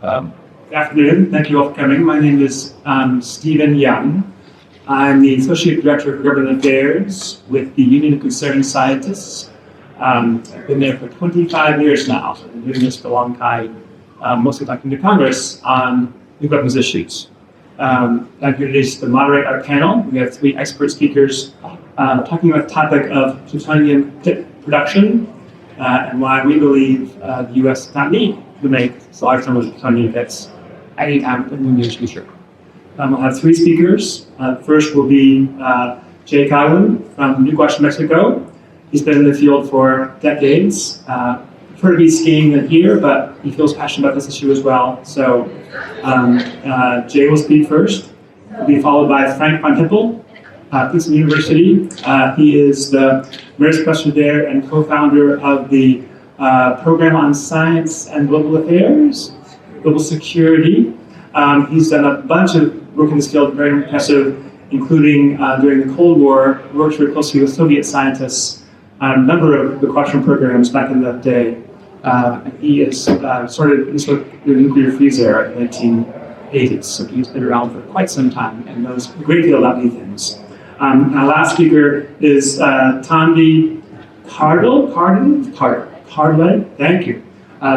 Good afternoon. Thank you all for coming. My name is Stephen Young. I'm the Associate Director of Government Affairs with the Union of Concerned Scientists. I've been there for 25 years now. So I've been doing this for a long time, mostly talking to Congress on nuclear weapons issues. I'm here today to moderate our panel. We have three expert speakers talking about the topic of plutonium production and why we believe the U.S. does not need to make large numbers of plutonium hits at any time in the near future. We'll have three speakers. First will be Jay Coghlan from Newcastle, Mexico. He's been in the field for decades. Prefer to be skiing than here, but he feels passionate about this issue as well. So Jay will speak first. He'll be followed by Frank von Hippel, Princeton University. He is the Emeritus Professor there and co-founder of the Program on Science and Global Affairs, Global Security. He's done a bunch of work in this field, very impressive, including during the Cold War, worked very closely with Soviet scientists on a number of the Quadrant programs back in that day. He has started the nuclear freeze era in the 1980s, so he's been around for quite some time and knows a great deal about many things. Our last speaker is Tanvi Kardile, thank you.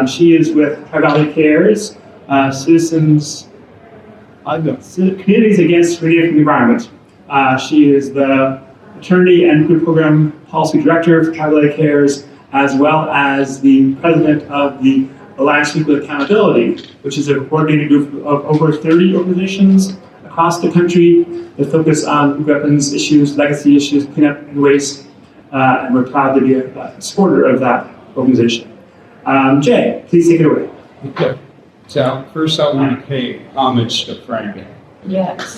She is with Kardile Cares, Communities Against Radiation from the Environment. She is the Attorney and Nuclear Program Policy Director for Kardile Cares, as well as the President of the Alliance for Nuclear Accountability, which is a coordinated group of over 30 organizations across the country that focus on nuclear weapons issues, legacy issues, cleanup and waste, and we're proud to be a supporter of that organization. Jay, please take it away. Okay. So first I want to pay homage to Frank. Yes.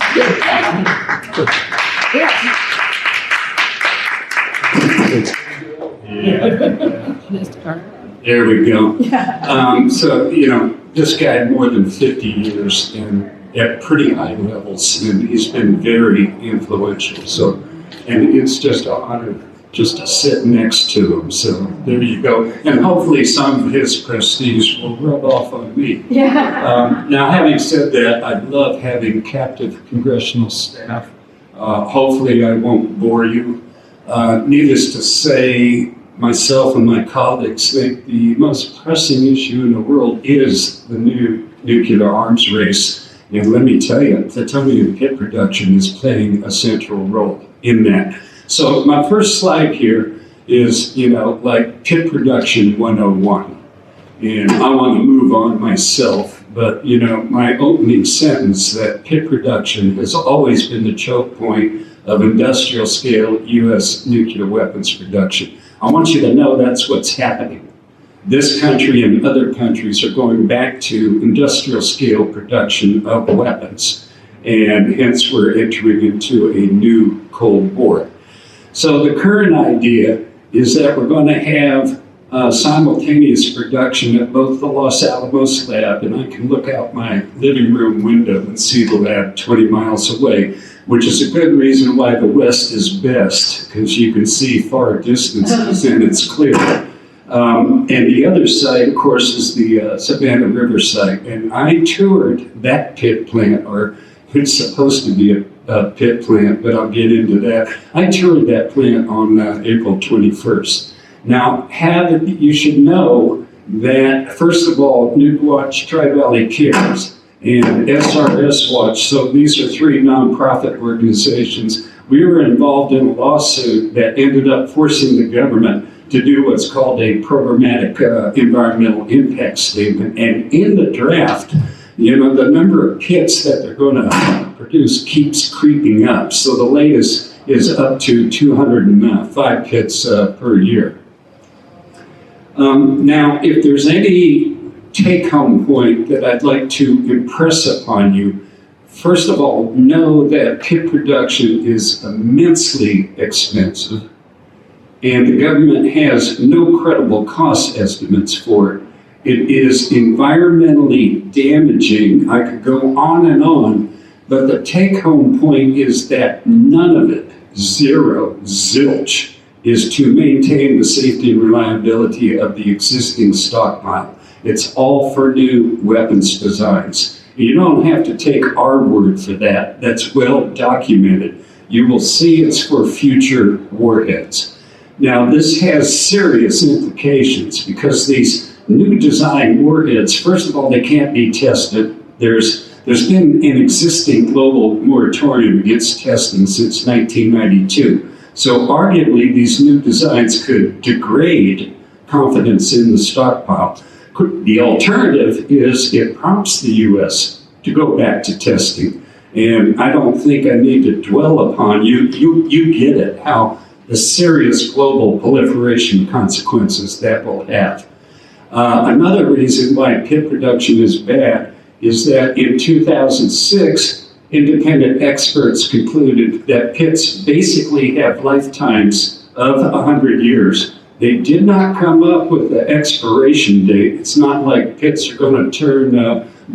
There we go. So, this guy had more than 50 years at pretty high levels, and he's been very influential. So, and it's just an honor just to sit next to him. So there you go. And hopefully some of his prestige will rub off on me. Yeah. Now, having said that, I love having captive congressional staff. Hopefully I won't bore you. Needless to say, myself and my colleagues think the most pressing issue in the world is the new nuclear arms race. And let me tell you, plutonium pit production is playing a central role in that. So my first slide here is, like pit production 101. And I want to move on myself, but, my opening sentence that pit production has always been the choke point of industrial scale U.S. nuclear weapons production. I want you to know that's what's happening. This country and other countries are going back to industrial scale production of weapons, and hence we're entering into a new Cold War. So the current idea is that we're going to have simultaneous production at both the Los Alamos lab, and I can look out my living room window and see the lab 20 miles away, which is a good reason why the West is best, because you can see far distances and it's clear. And the other site, of course, is the Savannah River site, and I toured that pit plant, or it's supposed to be a pit plant, but I'll get into that. I toured that plant on April 21st. Now, you should know that, first of all, Nuke Watch, Tri-Valley Cares, and SRS Watch, so these are three nonprofit organizations. We were involved in a lawsuit that ended up forcing the government to do what's called a programmatic environmental impact statement. And in the draft, the number of pits that they're going to produce keeps creeping up. So the latest is up to 205 pits per year. Now, if there's any take-home point that I'd like to impress upon you, first of all, know that pit production is immensely expensive, and the government has no credible cost estimates for it. It is environmentally damaging. I could go on, but the take-home point is that none of it, zero, zilch, is to maintain the safety and reliability of the existing stockpile. It's all for new weapons designs. You don't have to take our word for that. That's well documented. You will see it's for future warheads. Now, this has serious implications because these new design warheads, first of all, they can't be tested. There's been an existing global moratorium against testing since 1992. So arguably, these new designs could degrade confidence in the stockpile. The alternative is it prompts the U.S. to go back to testing. And I don't think I need to dwell upon, you get it, how the serious global proliferation consequences that will have. Another reason why pit production is bad is that in 2006, independent experts concluded that pits basically have lifetimes of 100 years. They did not come up with the expiration date. It's not like pits are going to turn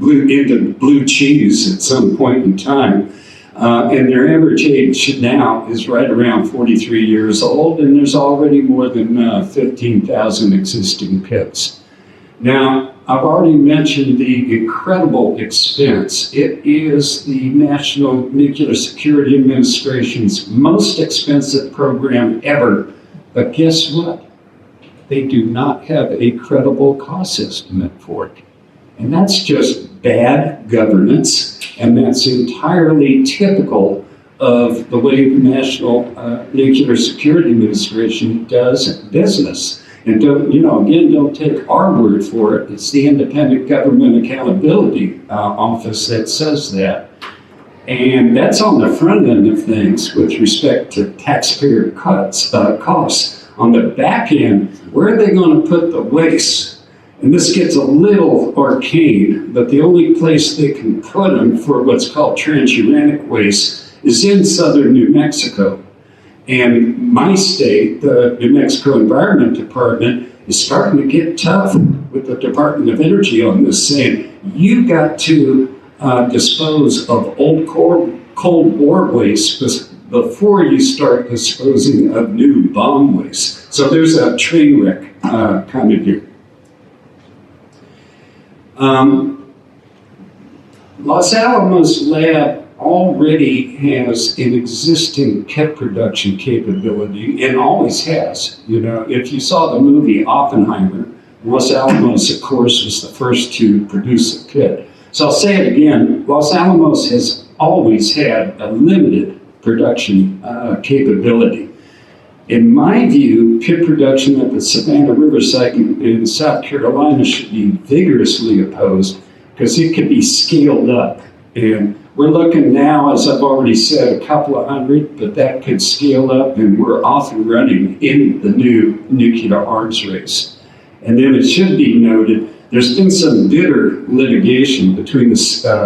into blue cheese at some point in time. And their average age now is right around 43 years old, and there's already more than 15,000 existing pits. Now, I've already mentioned the incredible expense. It is the National Nuclear Security Administration's most expensive program ever. But guess what? They do not have a credible cost estimate for it. And that's just bad governance, and that's entirely typical of the way the National Nuclear Security Administration does business. And don't take our word for it. It's the Independent Government Accountability Office that says that. And that's on the front end of things with respect to taxpayer costs. On the back end, where are they going to put the waste? And this gets a little arcane, but the only place they can put them for what's called transuranic waste is in southern New Mexico. And my state, the New Mexico Environment Department, is starting to get tough with the Department of Energy on this, saying, you got to dispose of old Cold War waste before you start disposing of new bomb waste. So there's a train wreck coming here. Los Alamos Lab already has an existing pit production capability and always has. If you saw the movie Oppenheimer, Los Alamos, of course, was the first to produce a pit. So I'll say it again, Los Alamos has always had a limited production capability. In my view, pit production at the Savannah River site in South Carolina should be vigorously opposed because it can be scaled up. And we're looking now, as I've already said, a couple of hundred, but that could scale up, and we're off and running in the new nuclear arms race. And then it should be noted, there's been some bitter litigation between the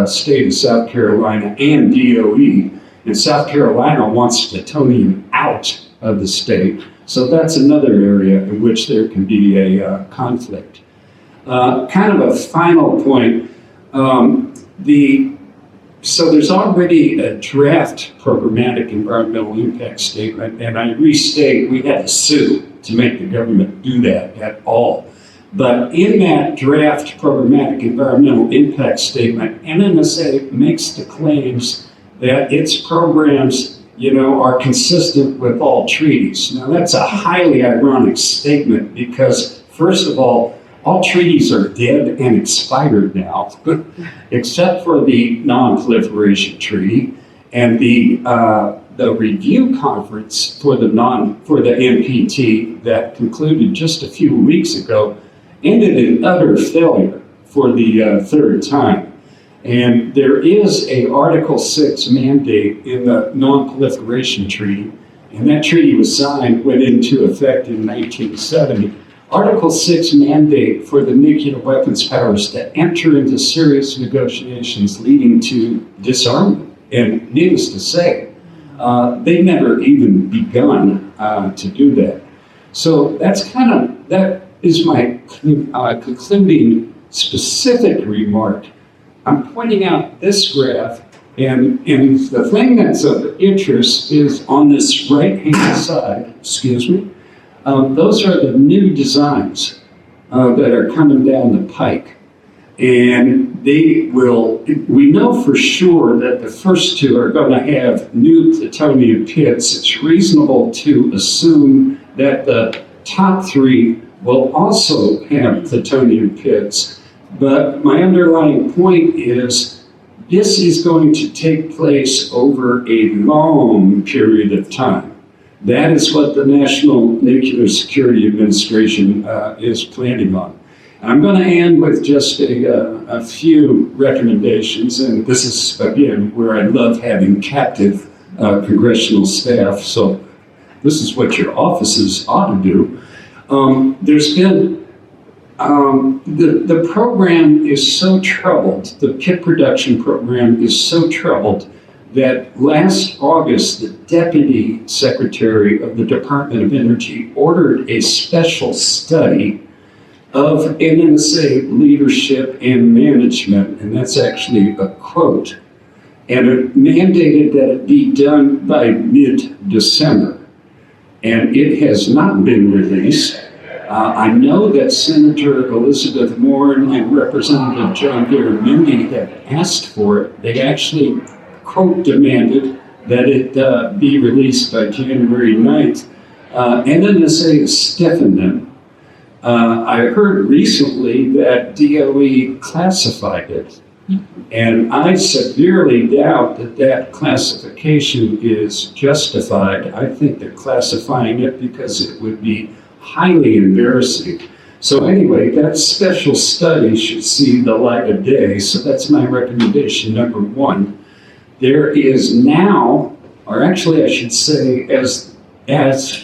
state of South Carolina and DOE, and South Carolina wants plutonium out of the state. So that's another area in which there can be a conflict. Kind of a final point, so there's already a draft programmatic environmental impact statement, and I restate, we had to sue to make the government do that at all. But in that draft programmatic environmental impact statement, NNSA makes the claims that its programs, are consistent with all treaties. Now that's a highly ironic statement because, first of all treaties are dead and expired now, except for the Non-Proliferation Treaty and the review conference for the NPT that concluded just a few weeks ago ended in utter failure for the third time. And there is a Article 6 mandate in the Non-Proliferation Treaty, and that treaty went into effect in 1970. Article 6 mandate for the nuclear weapons powers to enter into serious negotiations leading to disarmament. And needless to say, they never even begun to do that. So that is my concluding specific remark. I'm pointing out this graph, and the thing that's of interest is on this right-hand side, those are the new designs. that are coming down the pike. And we know for sure that the first two are going to have new plutonium pits. It's reasonable to assume that the top three will also have plutonium pits. But my underlying point is this is going to take place over a long period of time. That is what the National Nuclear Security Administration is planning on. I'm going to end with just a few recommendations, and this is, again, where I love having captive congressional staff, so this is what your offices ought to do. There's been, the program is so troubled, the pit production program is so troubled that last August, the Deputy Secretary of the Department of Energy ordered a special study of NNSA leadership and management, and that's actually a quote, and it mandated that it be done by mid-December. And it has not been released. I know that Senator Elizabeth Warren and Representative John Garamendi have asked for it. They actually, quote, demanded that it be released by January 9th. NNSA has stiffened them. I heard recently that DOE classified it, and I severely doubt that that classification is justified. I think they're classifying it because it would be highly embarrassing. So anyway, that special study should see the light of day, so that's my recommendation, number one. There is now, or actually I should say, as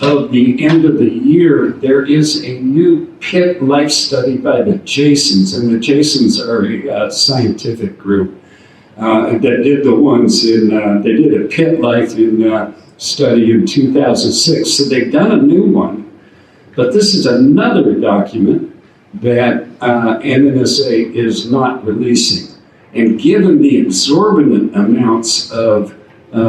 of the end of the year, there is a new pit life study by the Jasons, and the Jasons are a scientific group that did the ones in, they did a pit life study in 2006, so they've done a new one, but this is another document that NNSA is not releasing. And given the exorbitant amounts of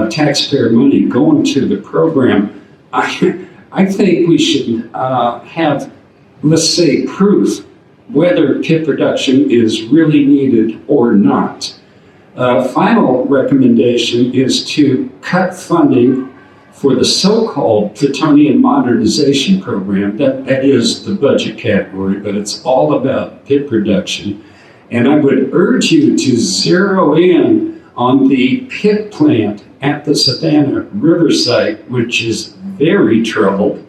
taxpayer money going to the program, I think we should have, let's say, proof whether pit production is really needed or not. Final recommendation is to cut funding for the so-called plutonium modernization program. That is the budget category, but it's all about pit production. And I would urge you to zero in on the pit plant at the Savannah River site, which is very troubled,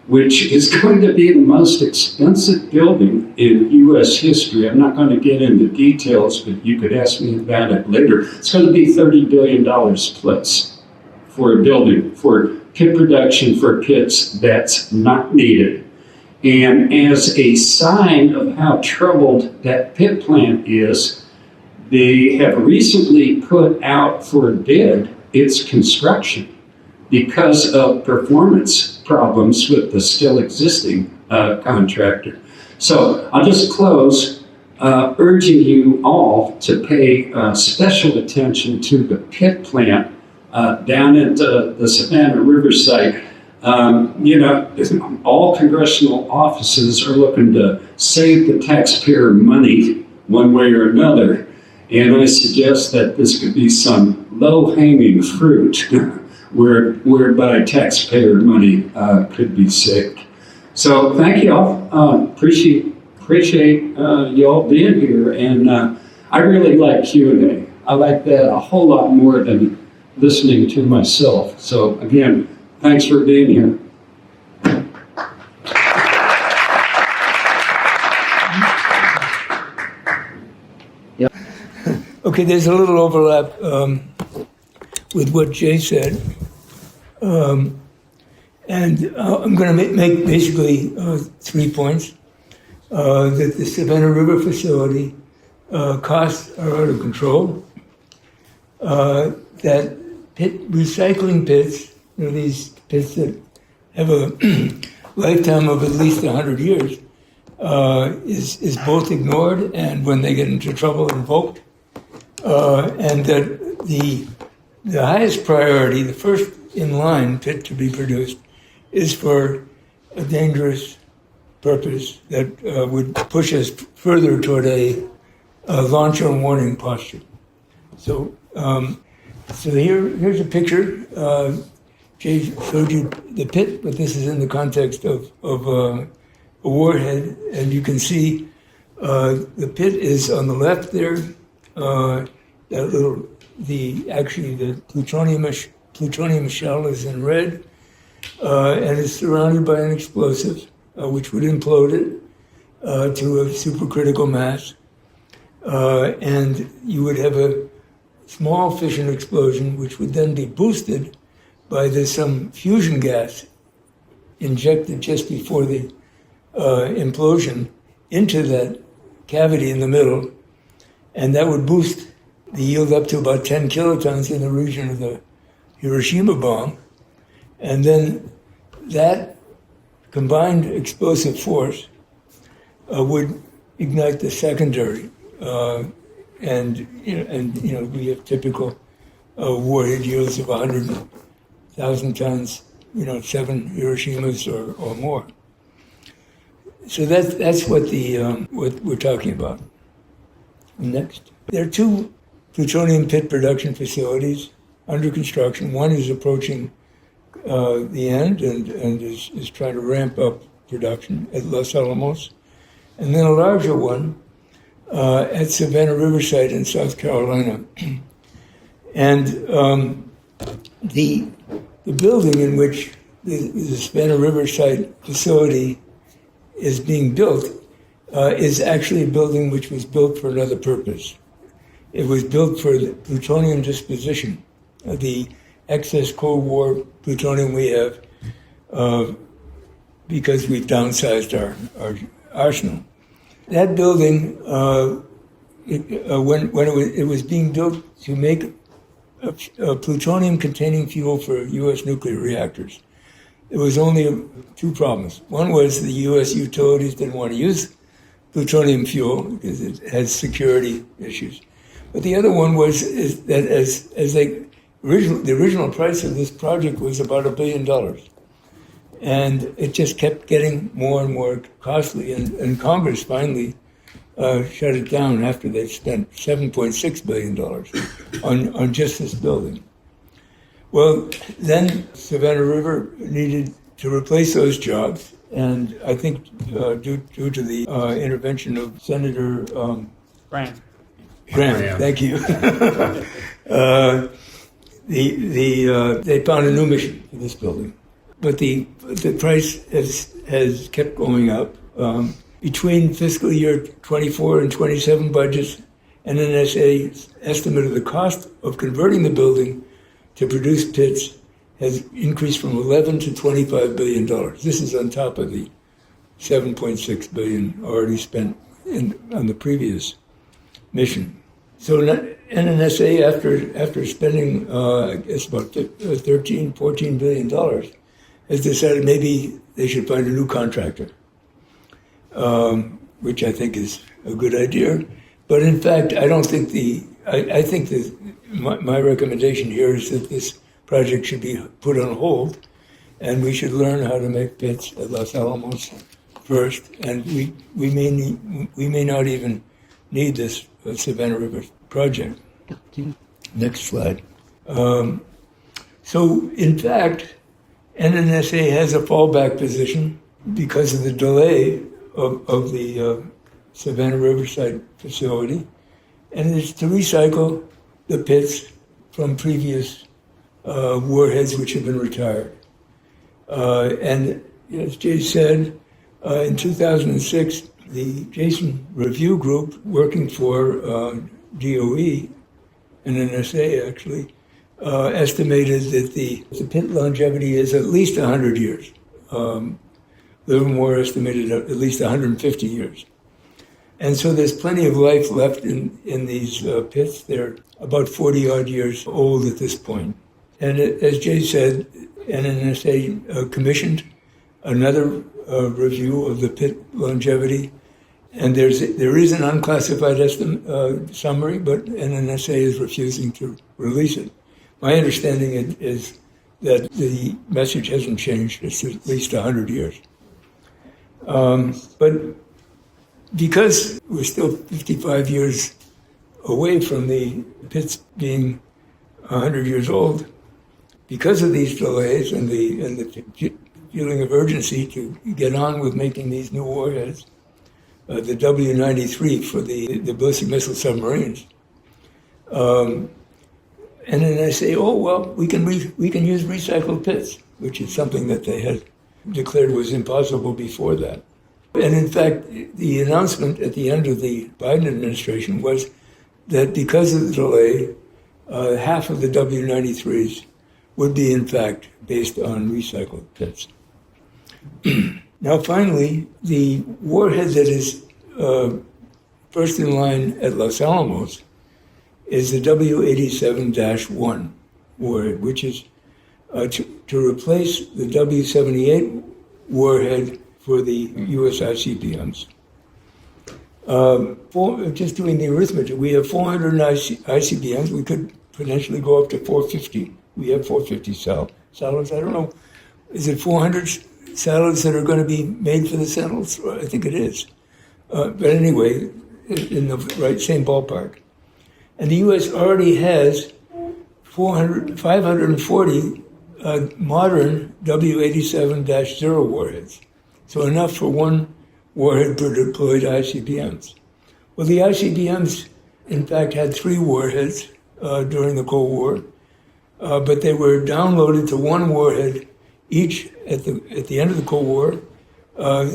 which is going to be the most expensive building in U.S. history. I'm not going to get into details, but you could ask me about it later. It's going to be $30 billion plus for a building, for pit production for pits that's not needed. And as a sign of how troubled that pit plant is, they have recently put out for bid its construction because of performance problems with the still existing contractor. So I'll just close urging you all to pay special attention to the pit plant down at the Savannah River site. All congressional offices are looking to save the taxpayer money one way or another. And I suggest that this could be some low-hanging fruit whereby taxpayer money could be saved. So thank you all. Appreciate you all being here. And I really like Q&A. I like that a whole lot more than listening to myself. So again, thanks for being here. Okay, there's a little overlap with what Jay said. And I'm going to make basically 3 points. That the Savannah River facility costs are out of control. That recycling pits, these pits that have a lifetime of at least 100 years, is both ignored and when they get into trouble, invoked. And that the highest priority, the first in line pit to be produced, is for a dangerous purpose that would push us further toward a launch on warning posture. So, here's a picture. Jay showed you the pit, but this is in the context of a warhead, and you can see the pit is on the left there. The plutonium shell is in red, and it's surrounded by an explosive, which would implode it to a supercritical mass, and you would have a small fission explosion, which would then be boosted by some fusion gas injected just before the implosion into that cavity in the middle, and that would boost the yield up to about 10 kilotons in the region of the Hiroshima bomb. And then that combined explosive force would ignite the secondary. And we have typical warhead yields of 100,000 tons, 7 Hiroshimas or more. So that's what what we're talking about. Next, there are 2 plutonium pit production facilities under construction. One is approaching the end and is trying to ramp up production at Los Alamos, and then a larger one at Savannah Riverside in South Carolina. And the building in which the Savannah Riverside facility is being built is actually a building which was built for another purpose. It was built for the plutonium disposition, the excess Cold War plutonium we have, because we've downsized our arsenal. That building, when it was being built to make a plutonium-containing fuel for U.S. nuclear reactors, there was only 2 problems. One was the U.S. utilities didn't want to use plutonium fuel because it has security issues. But the other one was the original price of this project was about $1 billion. And it just kept getting more and more costly. And Congress finally shut it down after they spent $7.6 billion on just this building. Well, then Savannah River needed to replace those jobs. And I think due to the intervention of Senator Grant, thank you. They found a new mission for this building. But the price has kept going up. Between fiscal year 24 and 27 budgets, NNSA's estimate of the cost of converting the building to produce pits has increased from $11 to $25 billion. This is on top of the $7.6 billion already spent on the previous mission. So NNSA, after spending, I guess about $13-14 billion, has decided maybe they should find a new contractor, which I think is a good idea. But in fact, I don't think I think that my recommendation here is that this project should be put on hold, and we should learn how to make pits at Los Alamos first, and we may not even need this Savannah River project. Next slide. So in fact, NNSA has a fallback position because of the delay of the Savannah Riverside facility, and it's to recycle the pits from previous warheads which have been retired. And as Jay said, in 2006, the Jason Review Group working for DOE and NSA actually estimated that the pit longevity is at least 100 years. Livermore estimated at least 150 years. And so there's plenty of life left in these pits. They're about 40-odd years old at this point. And as Jay said, NNSA commissioned another review of the pit longevity. And there is an unclassified summary, but NNSA is refusing to release it. My understanding is that the message hasn't changed. It's at least 100 years. But because we're still 55 years away from the pits being 100 years old, because of these delays and the feeling of urgency to get on with making these new warheads, the W-93 for the ballistic missile submarines, and then I say, oh, well, we can use recycled pits, which is something that they had declared was impossible before that. And in fact, the announcement at the end of the Biden administration was that because of the delay, half of the W-93s would be, in fact, based on recycled pits. Now, finally, the warhead that is first in line at Los Alamos is the W-87-1 warhead, which is to replace the W-78 warhead for the U.S. ICBMs. Just doing the arithmetic, we have 400 ICBMs. We could potentially go up to 450. We have 450 silos. I don't know, is it 400 silos that are going to be made for the Sentinels? I think it is. But anyway, in the same ballpark. And the U.S. already has 540 modern W-87-0 warheads. So enough for one warhead per deployed ICBMs. Well, the ICBMs, in fact, had 3 warheads during the Cold War, but they were downloaded to 1 warhead each at the end of the Cold War,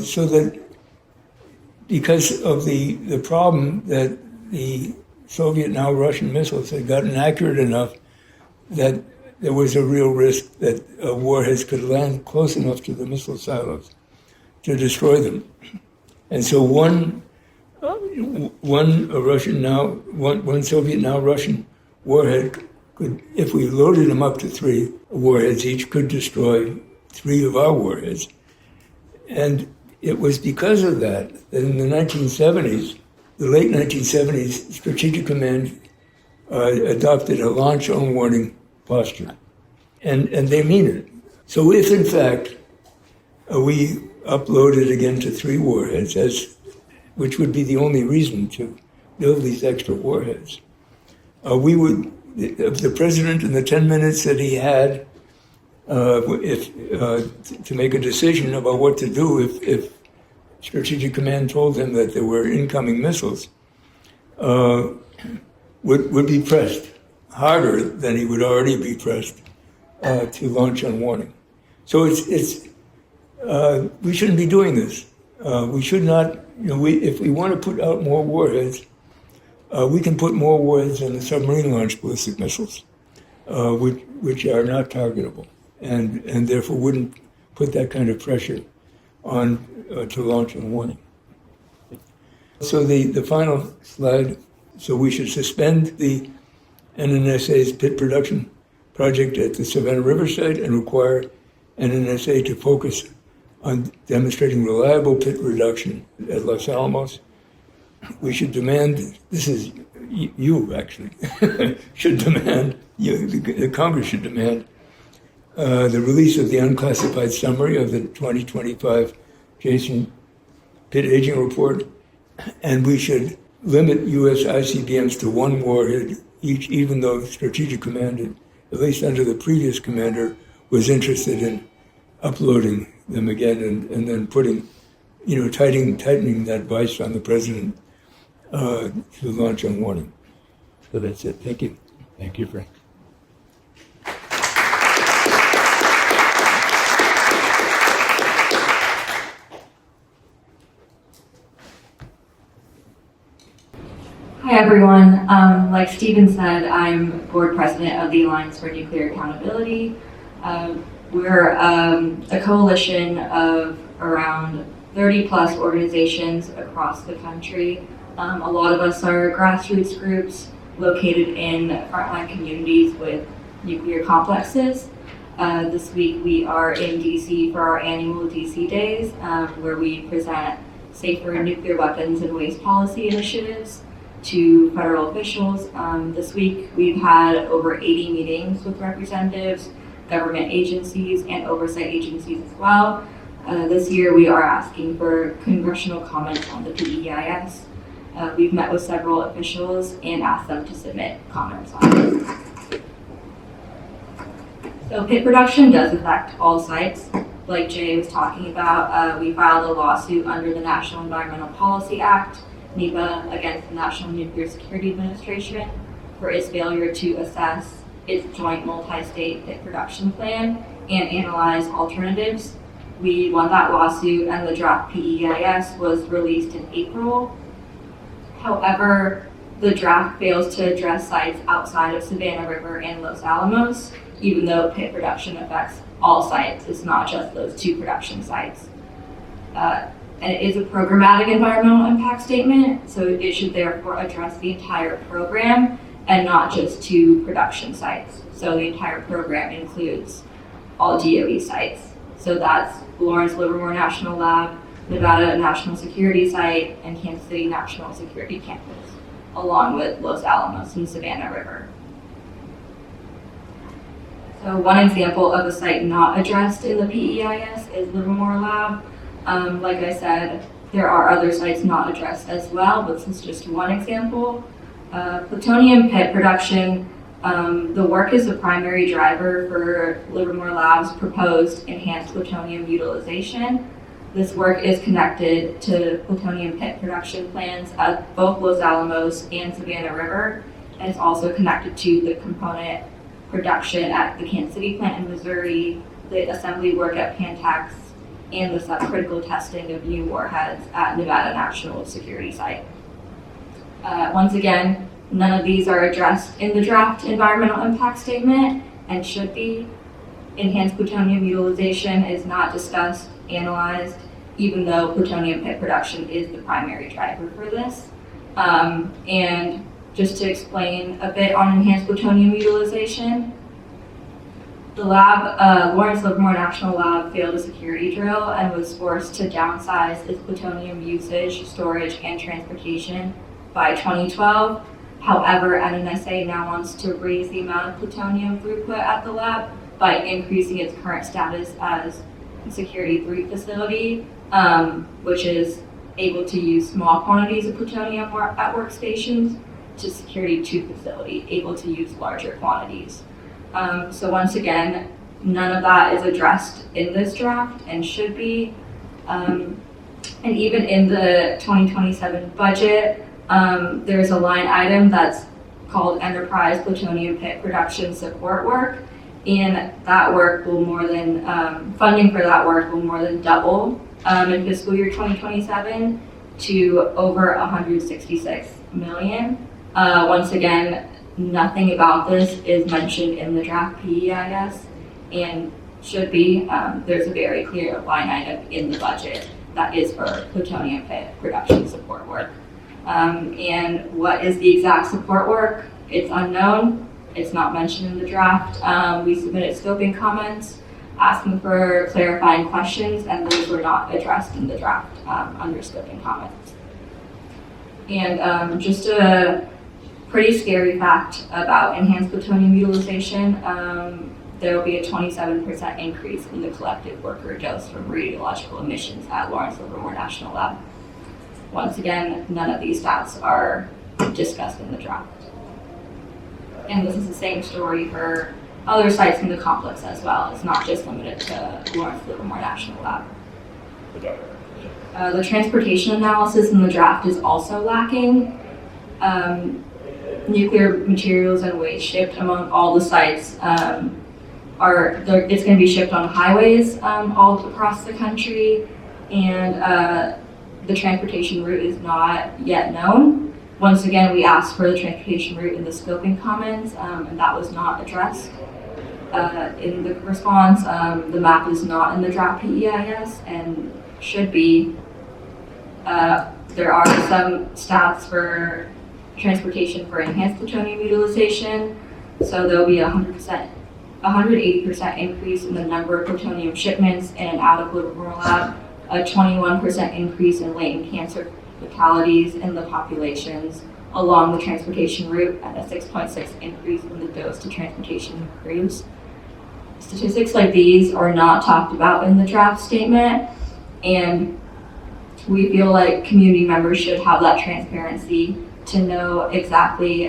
so that because of the problem that the Soviet, now Russian missiles had gotten accurate enough that there was a real risk that warheads could land close enough to the missile silos to destroy them. And so one Soviet, now Russian warhead could, if we loaded them up to 3 warheads each, could destroy 3 of our warheads. And it was because of that in the 1970s, the late 1970s, Strategic Command adopted a launch-on warning posture. And they mean it. So if, in fact, we uploaded again to 3 warheads, which would be the only reason to build these extra warheads, the president in the 10 minutes that he had to make a decision about what to do if Strategic Command told him that there were incoming missiles, would be pressed harder than he would already be pressed to launch on warning. So we shouldn't be doing this. We should not. If we want to put out more warheads, we can put more warheads on the submarine-launched ballistic missiles, which are not targetable, and therefore wouldn't put that kind of pressure on to launch on warning. So the final slide. So we should suspend the NNSA's pit production project at the Savannah River site and require NNSA to focus on demonstrating reliable pit reduction at Los Alamos. We should demand, this is you actually, should demand, the Congress should demand the release of the unclassified summary of the 2025 Jason Pit Aging Report, and we should limit U.S. ICBMs to 1 warhead each, even though Strategic Command, at least under the previous commander, was interested in uploading them again and then putting, tightening that vice on the president to launch on warning. So that's it. Thank you. Thank you, Frank. Hi, everyone. Like Stephen said, I'm board president of the Alliance for Nuclear Accountability. We're a coalition of around 30 plus organizations across the country. A lot of us are grassroots groups located in frontline communities with nuclear complexes. This week we are in DC for our annual DC Days, where we present safer nuclear weapons and waste policy initiatives to federal officials. This week we've had over 80 meetings with representatives, government agencies, and oversight agencies as well. This year we are asking for congressional comments on the PEIS. We've met with several officials and asked them to submit comments on it. So pit production does affect all sites. Like Jay was talking about, we filed a lawsuit under the National Environmental Policy Act, NEPA, against the National Nuclear Security Administration for its failure to assess its joint multi-state pit production plan and analyze alternatives. We won that lawsuit and the draft PEIS was released in April. However, the draft fails to address sites outside of Savannah River and Los Alamos, even though pit production affects all sites. It's not just those two production sites. And it is a programmatic environmental impact statement, so it should therefore address the entire program and not just two production sites. So the entire program includes all DOE sites. So that's Lawrence Livermore National Lab, Nevada National Security Site, and Kansas City National Security Campus, along with Los Alamos and Savannah River. So one example of a site not addressed in the PEIS is Livermore Lab. Like I said, there are other sites not addressed as well, but this is just one example. Plutonium pit production, the work is the primary driver for Livermore Lab's proposed enhanced plutonium utilization. This work is connected to plutonium pit production plans at both Los Alamos and Savannah River, and it's also connected to the component production at the Kansas City plant in Missouri, the assembly work at Pantex, and the subcritical testing of new warheads at Nevada National Security Site. Once again, none of these are addressed in the draft environmental impact statement and should be. Enhanced plutonium utilization is not discussed, analyzed, even though plutonium pit production is the primary driver for this. And just to explain a bit on enhanced plutonium utilization, the lab, Lawrence Livermore National Lab, failed a security drill and was forced to downsize its plutonium usage, storage, and transportation by 2012. However, NNSA now wants to raise the amount of plutonium throughput at the lab by increasing its current status as a Security 3 facility, which is able to use small quantities of plutonium at workstations, to Security 2 facility, able to use larger quantities. So once again, none of that is addressed in this draft and should be. And even in the 2027 budget, there's a line item that's called Enterprise Plutonium Pit Production Support Work, and that work will more than, funding for that work will more than double in fiscal year 2027 to over 166 million. Once again, nothing about this is mentioned in the draft PEIS and should be. There's a very clear line item in the budget that is for plutonium pit production support work. And what is the exact support work? It's unknown. It's not mentioned in the draft. We submitted scoping comments asking for clarifying questions, and those were not addressed in the draft under scoping comments. And just a pretty scary fact about enhanced plutonium utilization, there will be a 27% increase in the collective worker dose from radiological emissions at Lawrence Livermore National Lab. Once again, none of these stats are discussed in the draft. And this is the same story for other sites in the complex as well. It's not just limited to Lawrence Livermore National Lab. The transportation analysis in the draft is also lacking. Nuclear materials and waste shipped among all the sites it's going to be shipped on highways all across the country, and the transportation route is not yet known. Once again, we asked for the transportation route in the scoping comments, and that was not addressed. In the response, the map is not in the draft PEIS and should be. There are some stats for transportation for enhanced plutonium utilization. So there'll be 180% increase in the number of plutonium shipments in and out of Livermore Lab, a 21% increase in latent cancer fatalities in the populations along the transportation route, and a 6.6 increase in the dose to transportation crews. statistics like these are not talked about in the draft statement, and we feel like community members should have that transparency to know exactly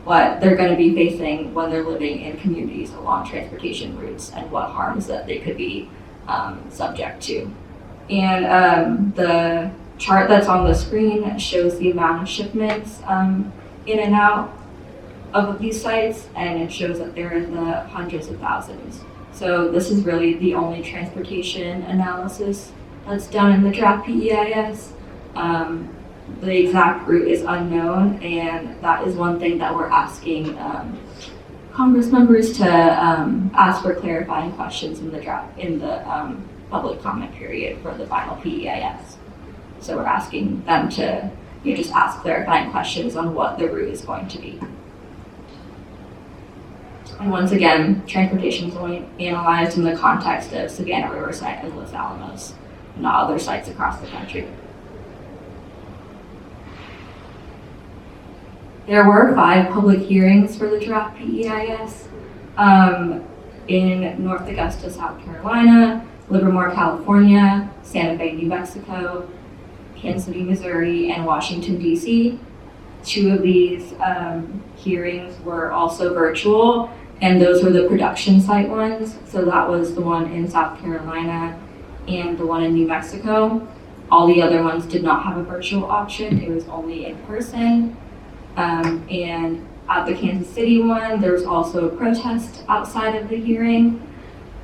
what they're going to be facing when they're living in communities along transportation routes and what harms that they could be subject to. And the chart that's on the screen shows the amount of shipments in and out of these sites, and it shows that they're in the hundreds of thousands. So this is really the only transportation analysis that's done in the draft PEIS. The exact route is unknown, and that is one thing that we're asking Congress members to ask for clarifying questions in the draft, in the public comment period for the final PEIS. So we're asking them to just ask clarifying questions on what the route is going to be. And once again, transportation is only analyzed in the context of Savannah Riverside and Los Alamos, not other sites across the country. There were 5 public hearings for the draft PEIS in North Augusta, South Carolina, Livermore, California, Santa Fe, New Mexico, Kansas City, Missouri, and Washington, D.C. 2 of these hearings were also virtual, and those were the production site ones. So that was the one in South Carolina and the one in New Mexico. All the other ones did not have a virtual option. It was only in person. And at the Kansas City one, there was also a protest outside of the hearing.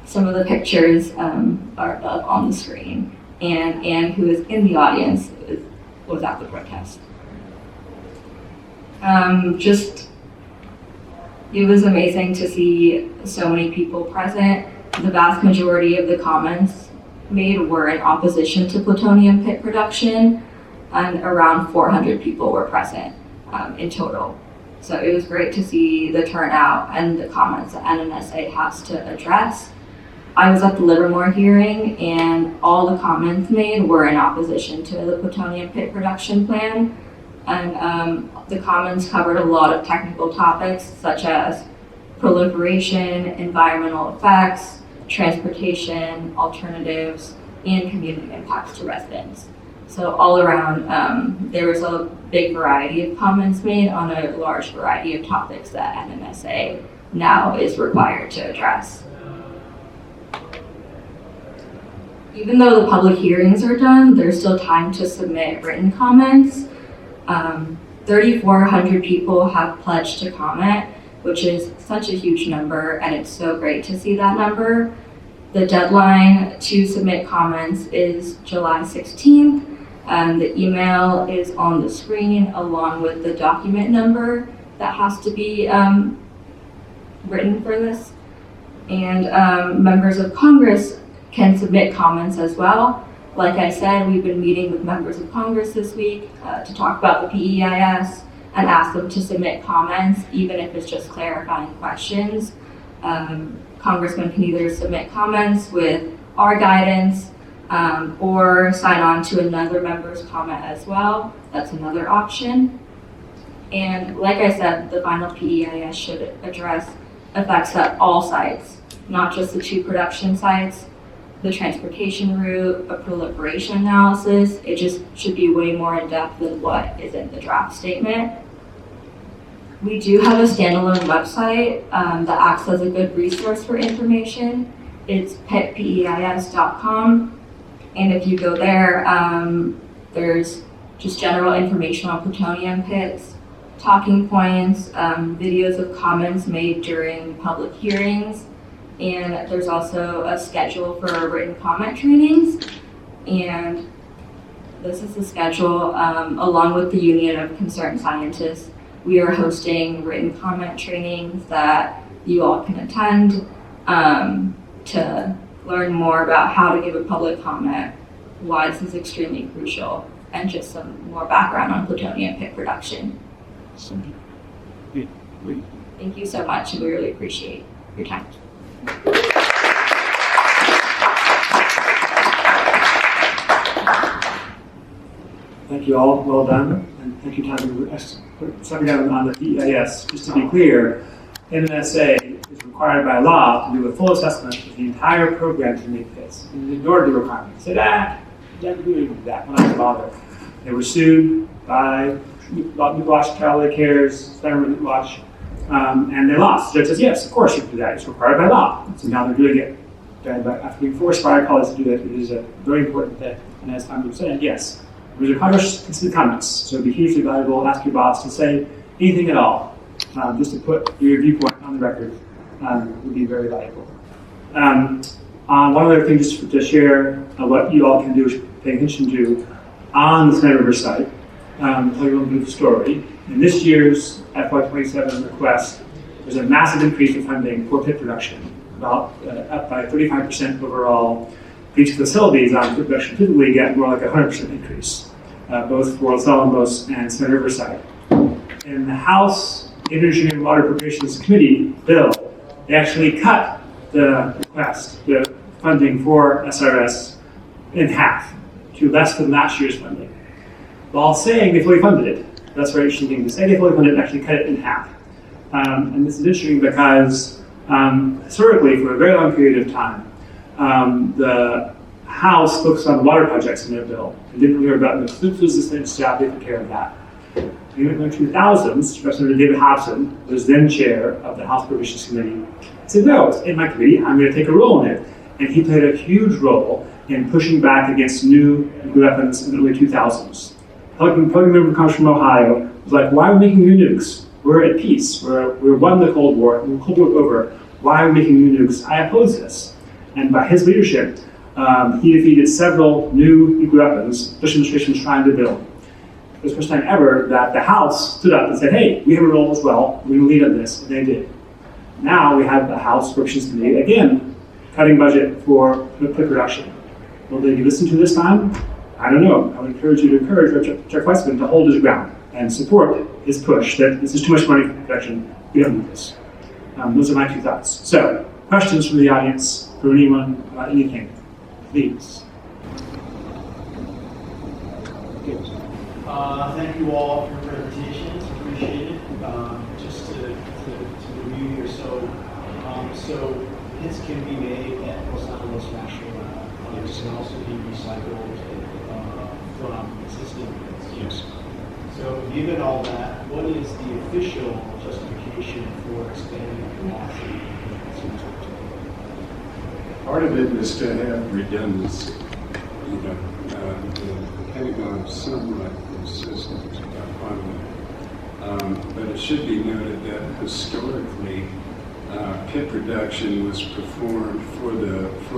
Some of the pictures are up on the screen. And Anne, who is in the audience, was at the protest. It was amazing to see so many people present. The vast majority of the comments made were in opposition to plutonium pit production, and around 400 people were present in total. So it was great to see the turnout and the comments that NNSA has to address. I was at the Livermore hearing, and all the comments made were in opposition to the plutonium pit production plan. And the comments covered a lot of technical topics such as proliferation, environmental effects, transportation, alternatives, and community impacts to residents. So all around, there was a big variety of comments made on a large variety of topics that NNSA now is required to address. Even though the public hearings are done, there's still time to submit written comments. 3,400 people have pledged to comment, which is such a huge number, and it's so great to see that number. The deadline to submit comments is July 16th. The email is on the screen along with the document number that has to be written for this. And members of Congress can submit comments as well. Like I said, we've been meeting with members of Congress this week to talk about the PEIS and ask them to submit comments, even if it's just clarifying questions. Congressmen can either submit comments with our guidance or sign on to another member's comment as well. That's another option. And like I said, the final PEIS should address effects at all sites, not just the 2 production sites, the transportation route, a proliferation analysis. It just should be way more in depth than what is in the draft statement. We do have a standalone website that acts as a good resource for information. It's pitpeis.com. And if you go there, there's just general information on plutonium pits, talking points, videos of comments made during public hearings, and there's also a schedule for written comment trainings. And this is the schedule along with the Union of Concerned Scientists. We are hosting written comment trainings that you all can attend to learn more about how to give a public comment, why this is extremely crucial, and just some more background on plutonium pit production. Thank you so much, and we really appreciate your time. Thank you all, well done, and thank you, Tanvi, for putting something down on the PEIS. Just to be clear, NNSA is required by law to do a full assessment of the entire program to make this. And they ignored the requirement. Said, never do that. We're not going to bother. They were sued by New Watch, Kardile Cares, Center Watch, and they lost. The judge says, yes, of course you can do that. It's required by law. So now they're doing it. And after being forced by our colleagues to do it, it is a very important thing. And as Tanvi said, yes, there's a Congress consider comments. So it'd be hugely valuable. Ask your boss to say anything at all, just to put your viewpoint on the record would be very valuable. One other thing, just to share what you all can do, pay attention to on the Snake River site. Tell you a little bit of the story. In this year's FY27 request, there's a massive increase in funding for pit production, about up by 35% overall. Each facilities on pit production typically get more like a 100% increase, both for Los Alamos and Snake River site. In the House Energy and Water Appropriations Committee bill, they actually cut the request, the funding for SRS in half to less than last year's funding, while saying they fully funded it. That's a very interesting thing to say. They fully funded it and actually cut it in half. And this is interesting because historically, for a very long period of time, the House focused on water projects in their bill and didn't really worry about the Pluto's assistance job taking care of that. In the 2000s, Representative David Hobson was then chair of the House Appropriations Committee. Said, no, it's in my committee, I'm going to take a role in it. And he played a huge role in pushing back against new nuclear weapons in the early 2000s. Public member comes from Ohio, was like, why are we making new nukes? We're at peace. We're won the Cold War. The Cold War over. Why are we making new nukes? I oppose this. And by his leadership, he defeated several new nuclear weapons Bush administration was trying to build. It was the first time ever that the House stood up and said, hey, we have a role as well. We're going to lead on this. And they did. Now we have the House Appropriations Committee, again, cutting budget for pit production. Will they be listened to this time? I don't know. I would encourage you to encourage Chuck Weissman to hold his ground and support his push that this is too much money for production. We don't need this. Those are my two thoughts. So, questions from the audience for anyone about anything, please. Thank you all for your presentations. Appreciate it. Just to review here, so hits can be made at Los Alamos National Lab. It can also be recycled from existing pits. Yes. So given all that, what is the official justification for expanding capacity? Part of it is to have redundancy. You know, the Pentagon somewhat insistent upon that. But it should be noted that historically, pit production was performed for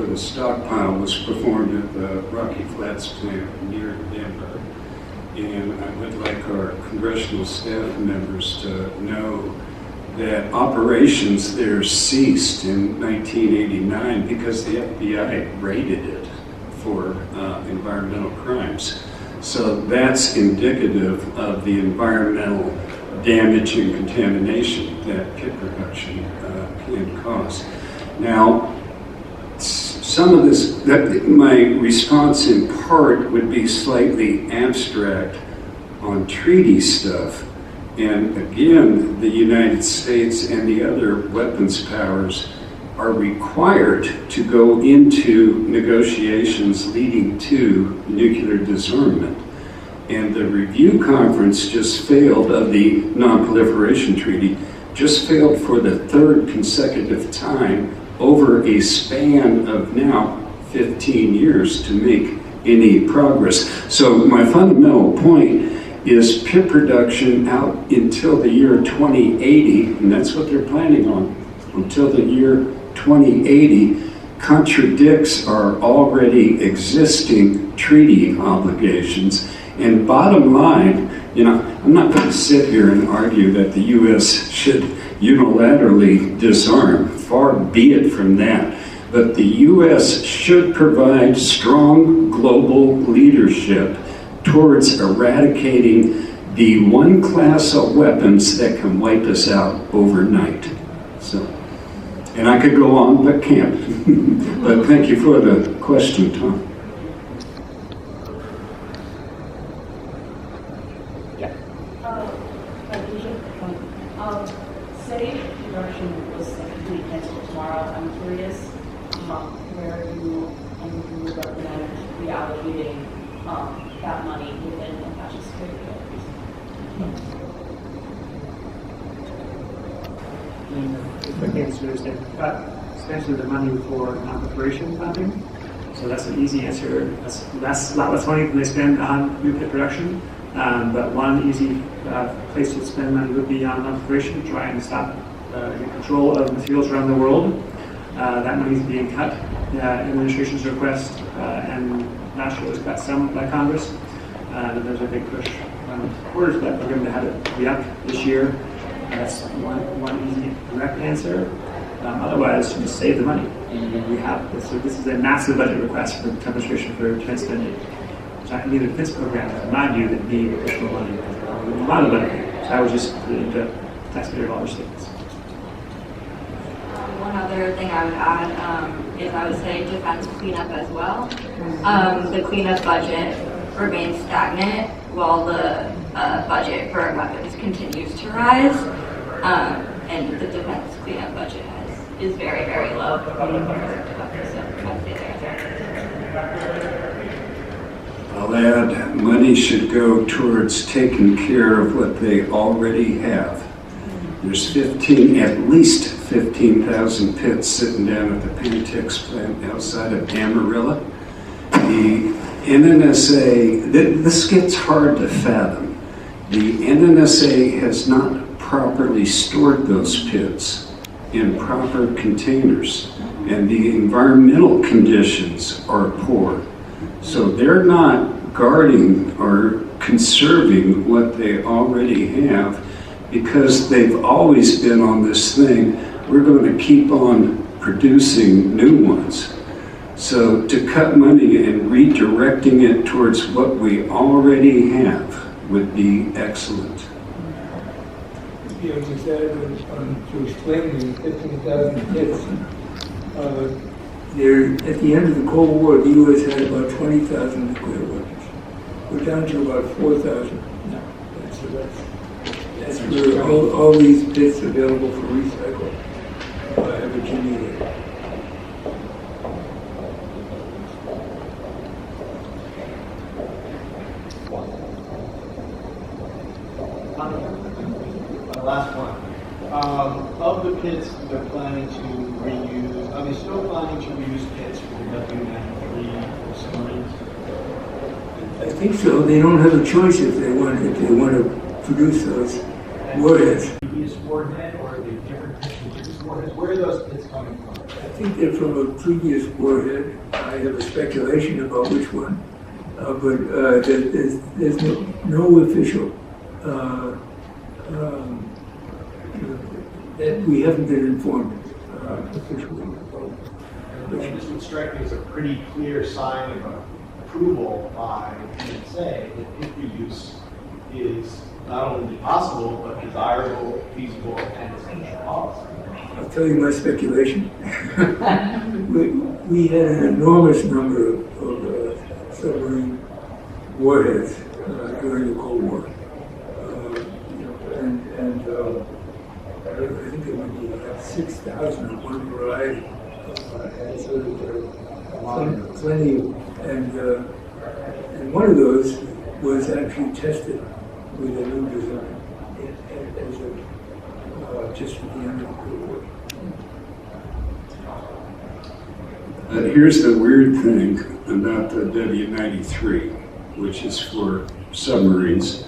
the stockpile was performed at the Rocky Flats plant near Denver. And I would like our congressional staff members to know that operations there ceased in 1989 because the FBI raided it for environmental crimes. So that's indicative of the environmental damage and contamination that pit production can cause. Now, some of this, my response in part would be slightly abstract on treaty stuff. And again, the United States and the other weapons powers are required to go into negotiations leading to nuclear disarmament. And the review conference just failed of the Non-Proliferation Treaty, just failed for the third consecutive time over a span of now 15 years to make any progress. So my fundamental point is pit production out until the year 2080, and that's what they're planning on, until the year 2080, contradicts our already existing treaty obligations. And bottom line, you know, I'm not going to sit here and argue that the U.S. should unilaterally disarm. Far be it from that. But the U.S. should provide strong global leadership towards eradicating the one class of weapons that can wipe us out overnight. So, and I could go on, but can't. But thank you for the question, Tom. say production was a complete cancel tomorrow, I'm curious where you would recommend reallocating that money within the national security priorities. If I can understand, essentially the money for non-proliferation funding. So that's an easy answer. That's a lot less money than they spend on nuclear production. But one easy place to spend money would be on non-proliferation, try and stop get control of materials around the world. That money is being cut in the administration's request, and nationally was cut some by Congress. And there's a big push on quarters of that program to have it be up this year. That's one easy direct answer. Otherwise, just save the money. And we have this. So this is a massive budget request for the administration for defense spending. It's not going to be the defense program, in my view, that need additional money. A lot of money. So I would just put it into taxpayer dollar statements. One other thing I would add is I would say defense cleanup as well. The cleanup budget remains stagnant while the budget for weapons continues to rise. And the defense cleanup budget is very, very low. So I'd say I'll add, money should go towards taking care of what they already have. There's at least 15,000 pits sitting down at the Pantex plant outside of Amarillo. The NNSA, this gets hard to fathom. The NNSA has not properly stored those pits in proper containers, and the environmental conditions are poor. So they're not guarding or conserving what they already have, because they've always been on this thing, we're going to keep on producing new ones. So to cut money and redirecting it towards what we already have would be excellent. Yeah, just add to explain the 15,000 kits. At the end of the Cold War, the U.S. had about 20,000 nuclear weapons. We're down to about 4,000 now. That's where all these pits available for recycle have accumulated. Last one. Of the pits they're planning to reuse, are they still planning to reuse pits for the W-93 submarines? I think so. They don't have a choice if they want to produce those warheads. Previous warhead, or are they different pits from previous warheads? Where are those pits coming from? I think they're from a previous warhead. I have a speculation about which one, but there's no official. That we haven't been informed officially about. This would strike me as a pretty clear sign of approval by NSA that pit reuse is not only possible, but desirable, feasible, and essential policy. I'll tell you my speculation. we had an enormous number of submarine warheads during the Cold War. I think there would be like 6,000 of one variety. So there are plenty, and one of those was actually tested with a new design just at the end of the Cold War. Here's the weird thing about the W-93, which is for submarines.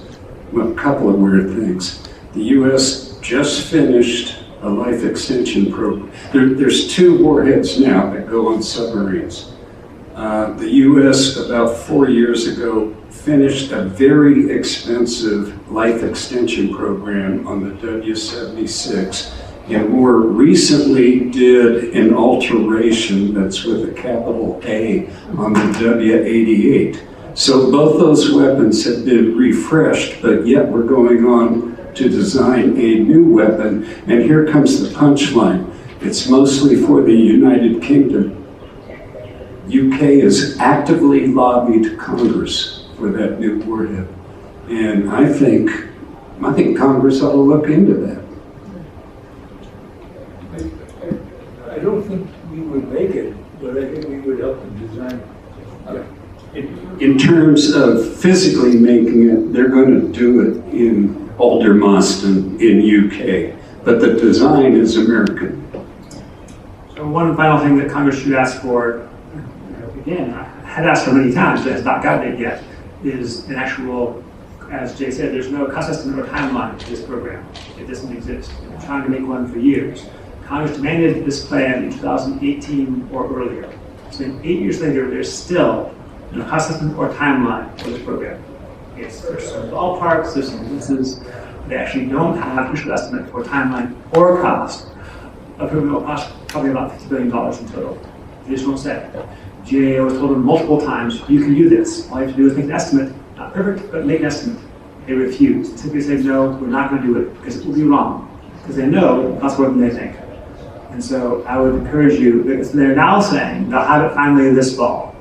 Well, a couple of weird things. The U.S. just finished a life extension program. There's 2 warheads now that go on submarines. The U.S. about 4 years ago finished a very expensive life extension program on the W-76, and more recently did an alteration that's with a capital A on the W-88. So both those weapons have been refreshed, but yet we're going on to design a new weapon. And here comes the punchline. It's mostly for the United Kingdom. UK has actively lobbied Congress for that new warhead. And I think Congress ought to look into that. think we would make it, but I think we would help them design it. In terms of physically making it, they're going to do it in Aldermaston in UK, but the design is American. So one final thing that Congress should ask for, again, I had asked for many times, but has not gotten it yet, is an actual, as Jay said, there's no cost estimate or timeline to this program. It doesn't exist. We've been trying to make one for years. Congress demanded this plan in 2018 or earlier. So 8 years later, there's still no cost estimate or timeline for this program. There's some ballparks, there's some instances. They actually don't have an official estimate for timeline or cost. A program will cost probably about $50 billion in total. They just won't say. GAO has told them multiple times, you can do this. All you have to do is make an estimate. Not perfect, but make an estimate. They refuse. Simply say, no, we're not going to do it because it will be wrong. Because they know it costs more than they think. And so I would encourage you, because they're now saying they'll have it finally this fall.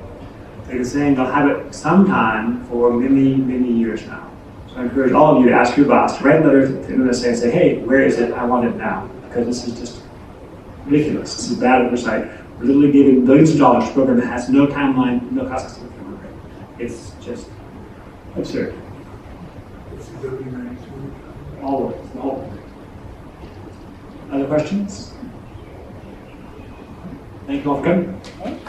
They're saying they'll have it sometime for many, many years now. So I encourage all of you to ask your boss to write letters to NSA and say, hey, where is it? I want it now. Because this is just ridiculous. This is bad oversight. We're literally giving billions of dollars to a program that has no timeline, no cost estimate. It's just absurd. All of it, the whole thing. Other questions? Thank you all for coming.